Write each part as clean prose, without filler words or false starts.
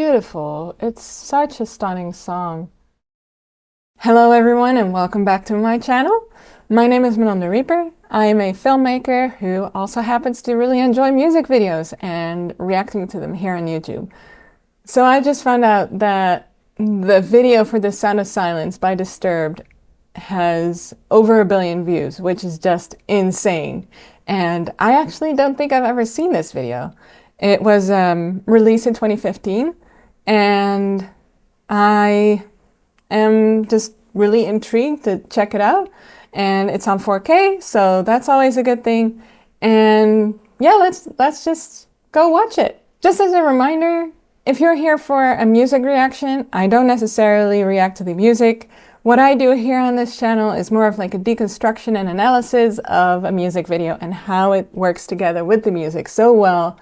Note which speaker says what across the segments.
Speaker 1: beautiful. It's such a stunning song. Hello everyone and welcome back to my channel. My name is Melinda Reaper. I am a filmmaker who also happens to really enjoy music videos and reacting to them here on YouTube. So I just found out that the video for The Sound of Silence by Disturbed has over 1 billion views, which is just insane. And I actually don't think I've ever seen this video. It was released in 2015, and I am just really intrigued to check it out. And it's on 4K, so that's always a good thing. And yeah, let's just go watch it. Just as a reminder, if you're here for a music reaction, I don't necessarily react to the music. What I do here on this channel is more of like a deconstruction and analysis of a music video and how it works together with the music so well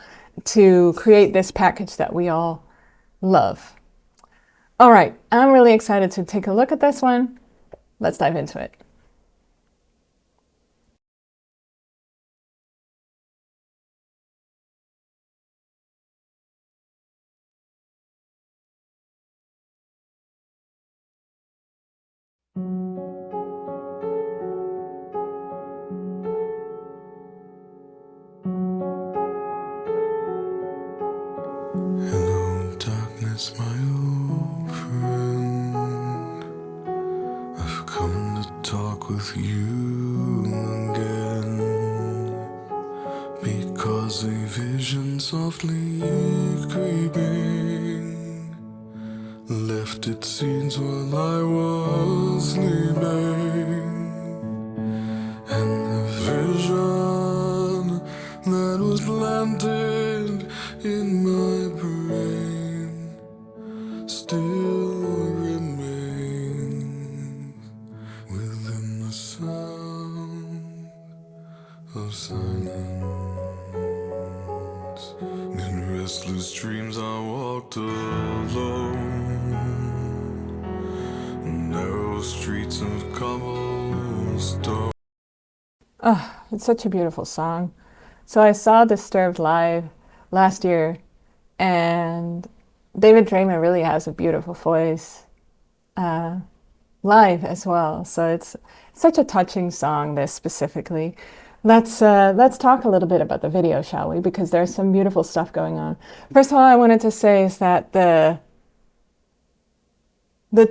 Speaker 1: to create this package that we all love. All right, I'm really excited to take a look at this one. Let's dive into it.
Speaker 2: Hello, darkness, my old friend. I've come to talk with you again, because a vision softly creeping left its seeds while I was sleeping, and the vision that was planted in my brain still remains within the sound of silence. In restless dreams I walked alone, narrow streets of cobblestone.
Speaker 1: Oh, it's such a beautiful song. So I saw Disturbed live last year, and David Draymond really has a beautiful voice live as well. So it's such a touching song, this specifically. Let's talk a little bit about the video, shall we? Because there's some beautiful stuff going on. First of all, I wanted to say is that the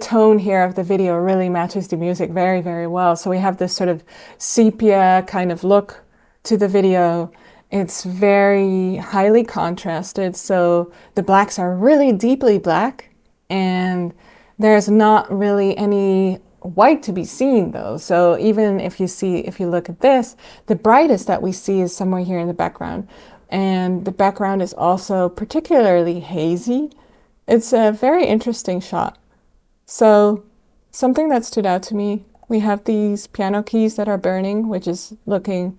Speaker 1: tone here of the video really matches the music very, very well. So we have this sort of sepia kind of look to the video. It's very highly contrasted, so the blacks are really deeply black, and there's not really any white to be seen though. So even if you look at this, the brightest that we see is somewhere here in the background, and the background is also particularly hazy. It's a very interesting shot. So something that stood out to me, we have these piano keys that are burning, which is looking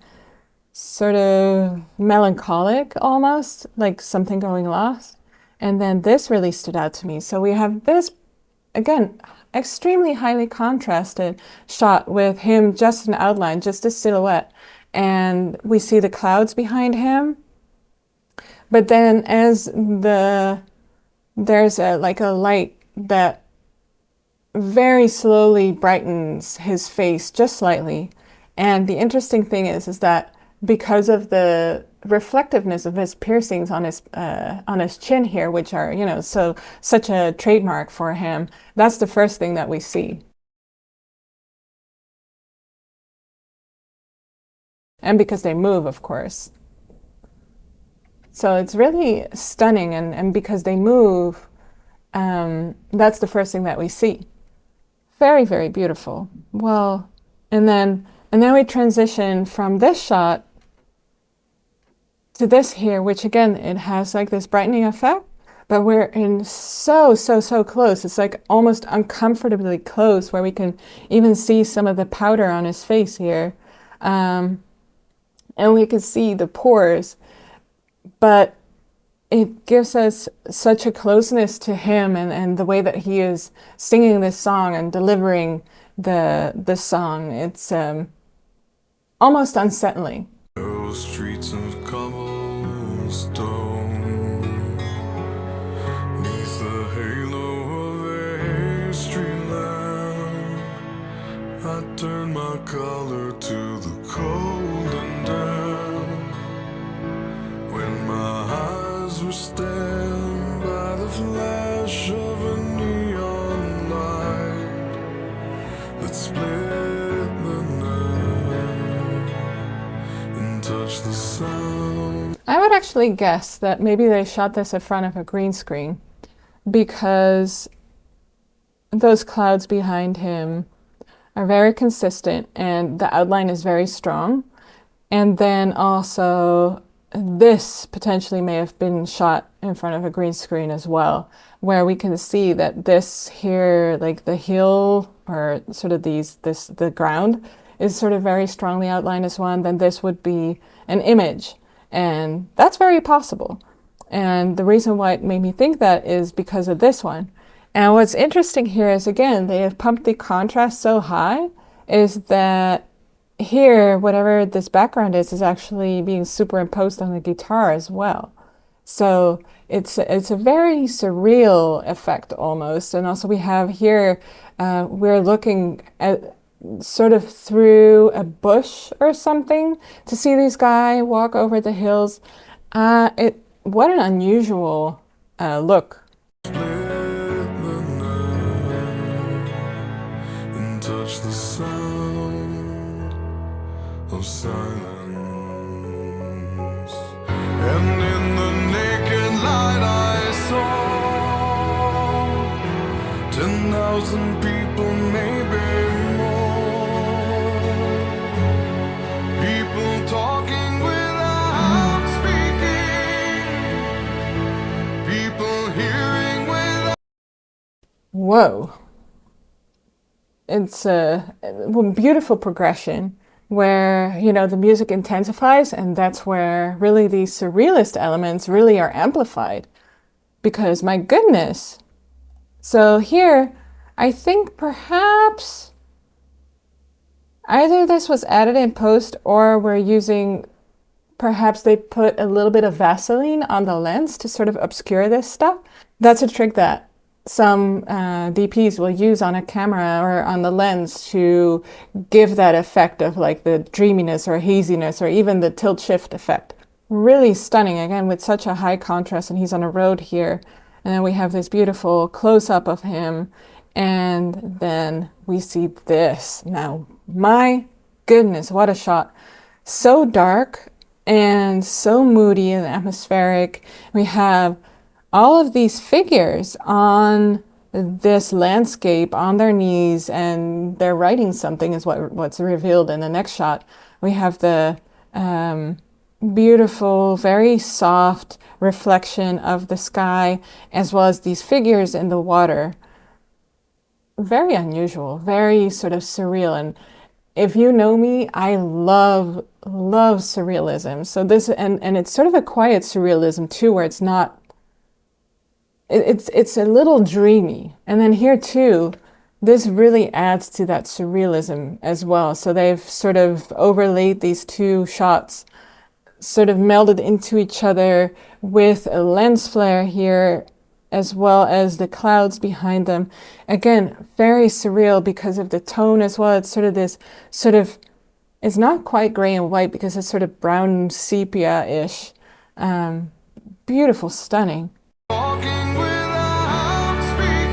Speaker 1: sort of melancholic almost, like something going lost. And then this really stood out to me. So we have this, again, extremely highly contrasted shot with him just an outline, just a silhouette. And we see the clouds behind him. But then as there's a light that very slowly brightens his face just slightly. And the interesting thing is that because of the reflectiveness of his piercings on his chin here, which are, you know, such a trademark for him, that's the first thing that we see. And because they move, of course. So it's really stunning, and because they move, that's the first thing that we see. Very, very beautiful. Well, and then we transition from this shot to this here, which again, it has like this brightening effect, but we're in so close. It's like almost uncomfortably close, where we can even see some of the powder on his face here. And we can see the pores, but it gives us such a closeness to him and the way that he is singing this song and delivering the song. It's almost unsettling.
Speaker 2: Narrow streets of cobblestone, 'neath the color to the cold and damp. When my eyes were stabbed by the flash of a neon light that split the night and touched the sound.
Speaker 1: I would actually guess that maybe they shot this in front of a green screen because those clouds behind him are very consistent and the outline is very strong. And then also this potentially may have been shot in front of a green screen as well, where we can see that this here, like the hill or sort of the ground is sort of very strongly outlined as one, then this would be an image. And that's very possible. And the reason why it made me think that is because of this one. And what's interesting here is, again, they have pumped the contrast so high, is that here, whatever this background is actually being superimposed on the guitar as well. So it's a very surreal effect almost. And also we have here, we're looking at sort of through a bush or something to see this guy walk over the hills. What an unusual look.
Speaker 2: Touch the sound of silence, and in the naked light I saw 10,000 people, maybe more, people talking without speaking, people hearing without.
Speaker 1: Whoa. It's a beautiful progression where, you know, the music intensifies, and that's where really these surrealist elements really are amplified. Because my goodness. So here, I think perhaps either this was added in post or we're using, perhaps they put a little bit of Vaseline on the lens to sort of obscure this stuff. That's a trick that some DPs will use on a camera or on the lens to give that effect of like the dreaminess or haziness or even the tilt shift effect. Really stunning, again, with such a high contrast, and he's on a road here. And then we have this beautiful close-up of him, and then we see this. Now, my goodness, what a shot. So dark and so moody and atmospheric. We have all of these figures on this landscape on their knees, and they're writing something is what's revealed in the next shot. We have the beautiful, very soft reflection of the sky, as well as these figures in the water. Very unusual, very sort of surreal. And if you know me, I love surrealism. So this, and it's sort of a quiet surrealism too, where it's not, it's a little dreamy. And then here too, this really adds to that surrealism as well. So they've sort of overlaid these two shots, sort of melded into each other with a lens flare here, as well as the clouds behind them. Again, very surreal because of the tone as well. It's sort of this sort of, it's not quite gray and white because it's sort of brown sepia-ish. Beautiful, stunning.
Speaker 2: Talking without speaking,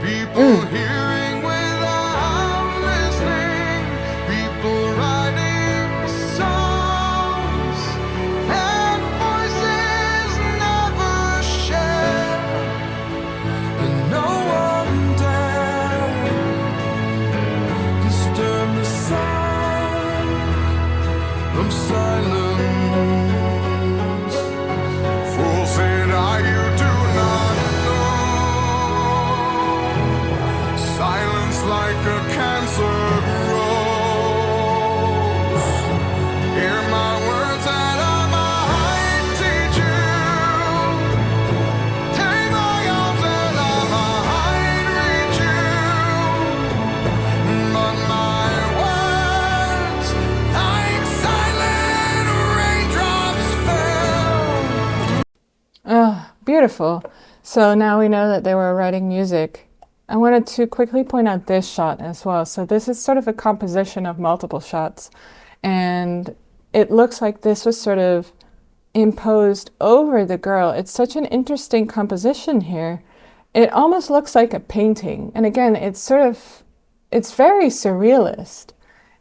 Speaker 2: people hearing without listening, people writing songs that voices never share, and no one dare disturb the sound of silence. Like a cancer grows. Hear my words and I might teach you. Take my arms and I might reach you. But my words, like silent raindrops fell.
Speaker 1: Oh, beautiful. So now we know that they were writing music I wanted to quickly point out this shot as well. So this is sort of a composition of multiple shots, and it looks like this was sort of imposed over the girl. It's such an interesting composition here. It almost looks like a painting. And again, it's very surrealist.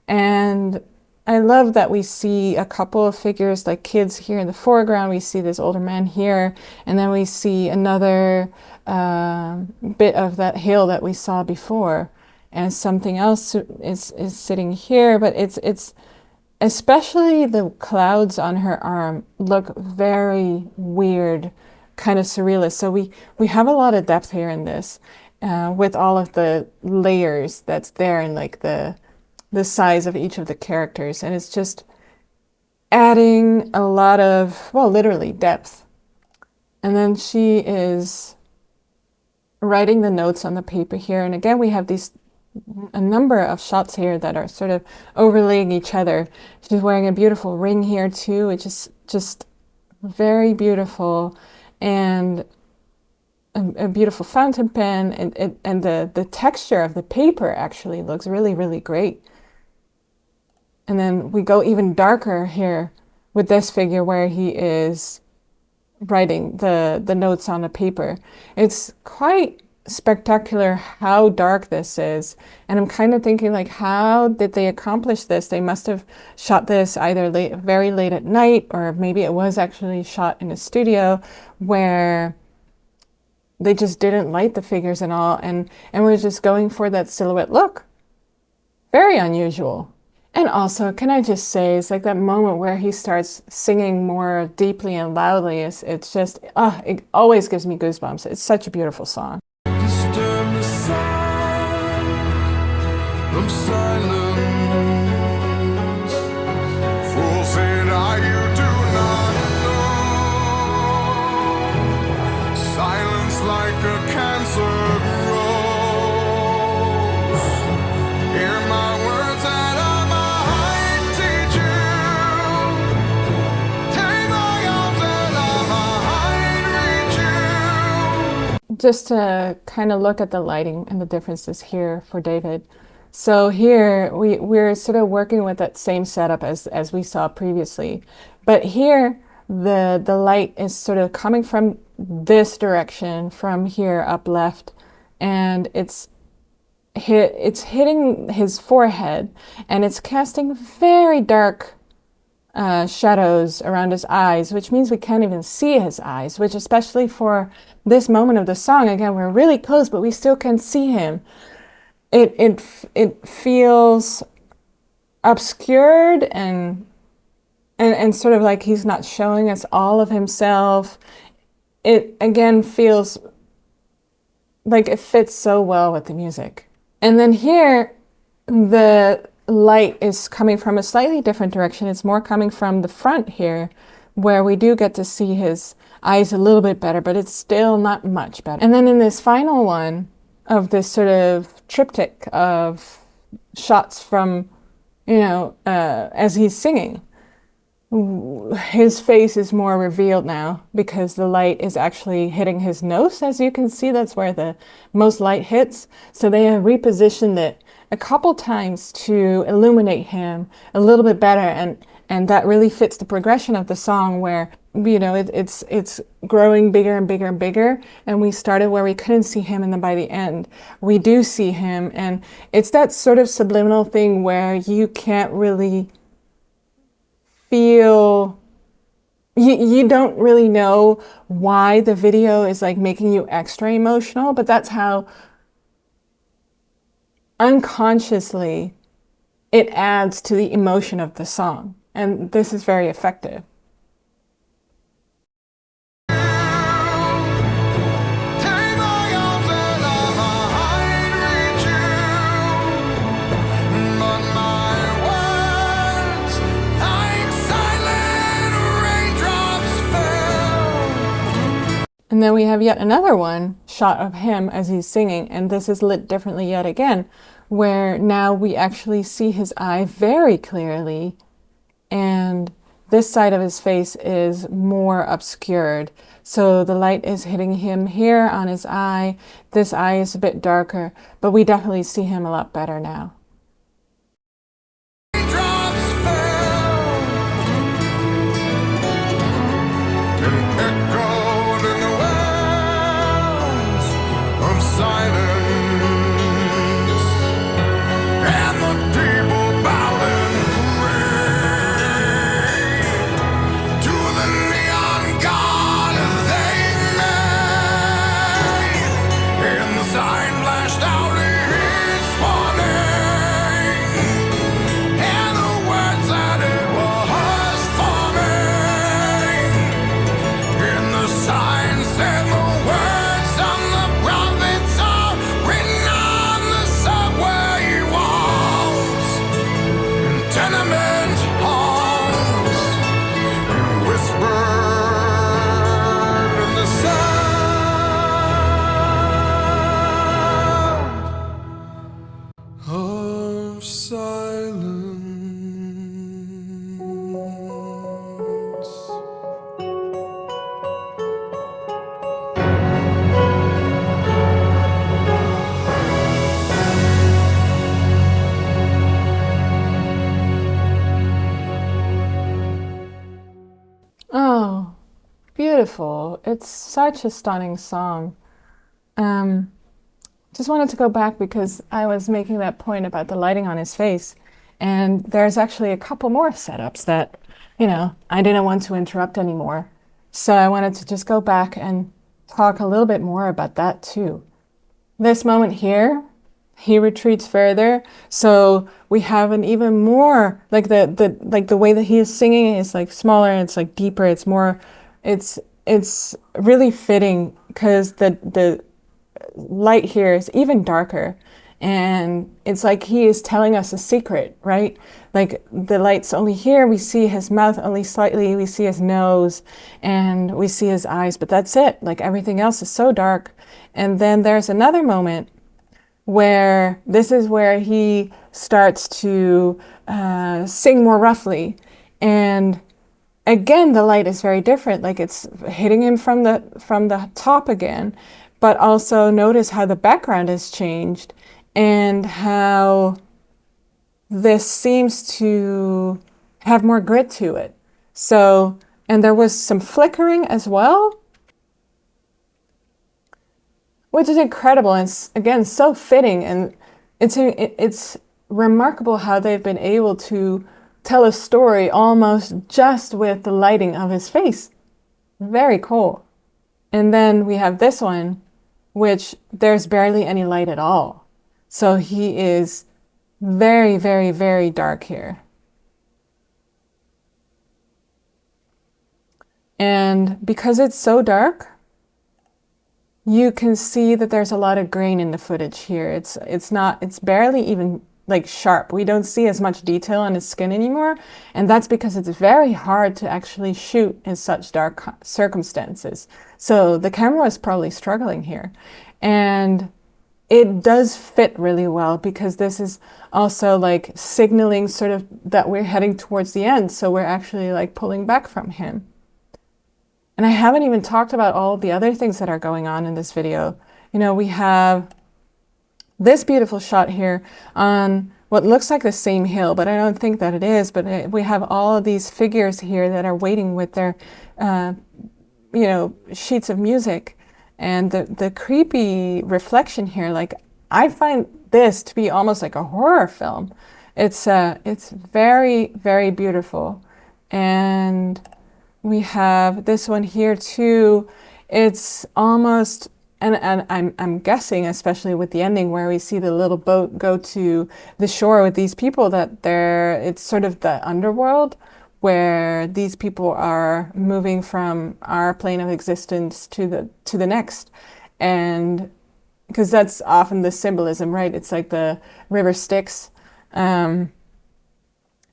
Speaker 1: And I love that we see a couple of figures, like kids here in the foreground. We see this older man here, and then we see another bit of that hill that we saw before, and something else is sitting here. But it's especially the clouds on her arm look very weird, kind of surrealist. So we have a lot of depth here in this, with all of the layers that's there, and like the size of each of the characters, and it's just adding a lot of, well, literally depth. And then she is writing the notes on the paper here, and again we have a number of shots here that are sort of overlaying each other. She's wearing a beautiful ring here too, which is just very beautiful, and a beautiful fountain pen, and the texture of the paper actually looks really, really great. And then we go even darker here with this figure where he is writing the notes on the paper. It's quite spectacular how dark this is. And I'm kind of thinking, like, how did they accomplish this? They must have shot this either very late at night, or maybe it was actually shot in a studio where they just didn't light the figures and all, and we're just going for that silhouette look. Very unusual. And also, can I just say, it's like that moment where he starts singing more deeply and loudly. It's just, it always gives me goosebumps. It's such a beautiful song.
Speaker 2: Disturb the sound of silence. Fool said I, you do not know. Silence like a cancer grows. Hear my words and I might teach you. Take my arms and I might reach you.
Speaker 1: Just to kind of look at the lighting and the differences here for David. So here we're sort of working with that same setup as we saw previously, but here the light is sort of coming from this direction, from here up left, and it's hitting his forehead, and it's casting very dark shadows around his eyes, which means we can't even see his eyes, which, especially for this moment of the song, again, we're really close, but we still can see him. It feels obscured and sort of like he's not showing us all of himself. It again feels like it fits so well with the music. And then here, the light is coming from a slightly different direction. It's more coming from the front here, where we do get to see his eyes a little bit better, but it's still not much better. And then in this final one of this sort of triptych of shots from, as he's singing, his face is more revealed now because the light is actually hitting his nose. As you can see, that's where the most light hits. So they have repositioned it a couple times to illuminate him a little bit better, and that really fits the progression of the song, where it's growing bigger and bigger and bigger, and we started where we couldn't see him, and then by the end we do see him, and it's that sort of subliminal thing where you can't really feel, you don't really know why the video is like making you extra emotional, but that's how unconsciously it adds to the emotion of the song, and this is very effective. And then we have yet another one shot of him as he's singing, and this is lit differently yet again, where now we actually see his eye very clearly, and this side of his face is more obscured. So the light is hitting him here on his eye. This eye is a bit darker, but we definitely see him a lot better now.
Speaker 2: Drops fell and echoed in the wells of silence, and the people bowed and prayed to the neon god they made, and the sign flashed out his warning, and the words that it was forming, and the sign said the words of the prophets are written on the subway walls and tenement halls, and whispered in the sound of silence.
Speaker 1: Oh, beautiful. It's such a stunning song. Just wanted to go back because I was making that point about the lighting on his face. And there's actually a couple more setups that, I didn't want to interrupt anymore. So I wanted to just go back and talk a little bit more about that too. This moment here, he retreats further. So we have an even more, like the way that he is singing is like smaller, it's like deeper, it's more, it's really fitting because the light here is even darker, and it's like he is telling us a secret, right? Like the light's only here, we see his mouth only slightly, we see his nose, and we see his eyes, but that's it. Like everything else is so dark. And then there's another moment where this is where he starts to sing more roughly, and again the light is very different, like it's hitting him from the top again, but also notice how the background has changed and how this seems to have more grit to it. So, and there was some flickering as well, which is incredible, and it's, again, so fitting, and it's remarkable how they've been able to tell a story almost just with the lighting of his face. Very cool. And then we have this one, which there's barely any light at all. So he is very, very, very dark here. And because it's so dark, you can see that there's a lot of grain in the footage here. It's barely even like sharp. We don't see as much detail on his skin anymore, and that's because it's very hard to actually shoot in such dark circumstances. So the camera is probably struggling here, and it does fit really well because this is also like signaling sort of that we're heading towards the end, so we're actually like pulling back from him. And I haven't even talked about all the other things that are going on in this video. We have this beautiful shot here on what looks like the same hill, but I don't think that it is. But we have all of these figures here that are waiting with their, sheets of music. And the creepy reflection here, like I find this to be almost like a horror film. It's very, very beautiful. And we have this one here too. It's almost, and I'm guessing, especially with the ending where we see the little boat go to the shore with these people, that it's sort of the underworld where these people are moving from our plane of existence to the next. And because that's often the symbolism, right? It's like the river Styx.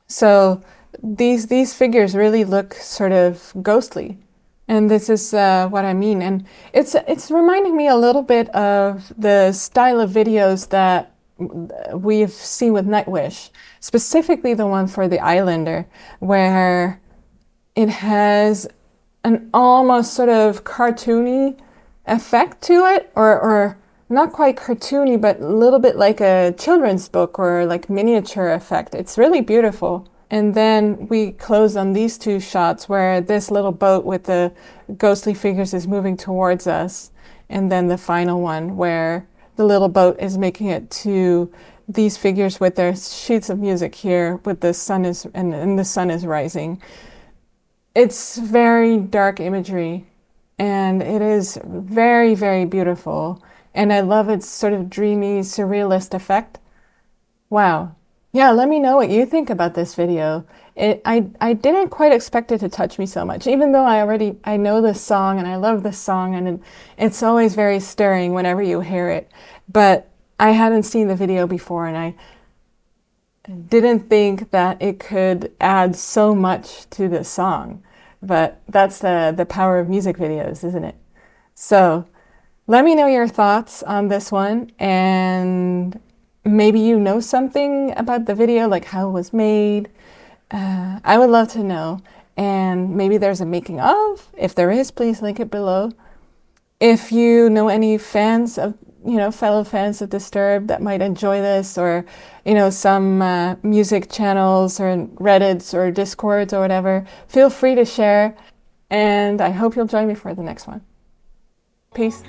Speaker 1: So these figures really look sort of ghostly, and this is what I mean. And it's reminding me a little bit of the style of videos that we've seen with Nightwish, specifically the one for the Islander, where It has an almost sort of cartoony effect to it, or not quite cartoony, but a little bit like a children's book or like miniature effect. It's really beautiful. And then we close on these two shots where this little boat with the ghostly figures is moving towards us. And then the final one where the little boat is making it to these figures with their sheets of music here with the sun is and the sun is rising. It's very dark imagery and it is very, very beautiful. And I love its sort of dreamy, surrealist effect. Wow. Yeah, let me know what you think about this video. I didn't quite expect it to touch me so much, even though I know this song and I love this song and it's always very stirring whenever you hear it. But I hadn't seen the video before and I didn't think that it could add so much to the song. But that's the power of music videos, isn't it? So let me know your thoughts on this one, and maybe you know something about the video, like how it was made. I would love to know. And maybe there's a making of. If there is, please link it below. If you know any fans of, fellow fans of Disturbed that might enjoy this, or, some music channels or Reddits or Discords or whatever, feel free to share. And I hope you'll join me for the next one. Peace.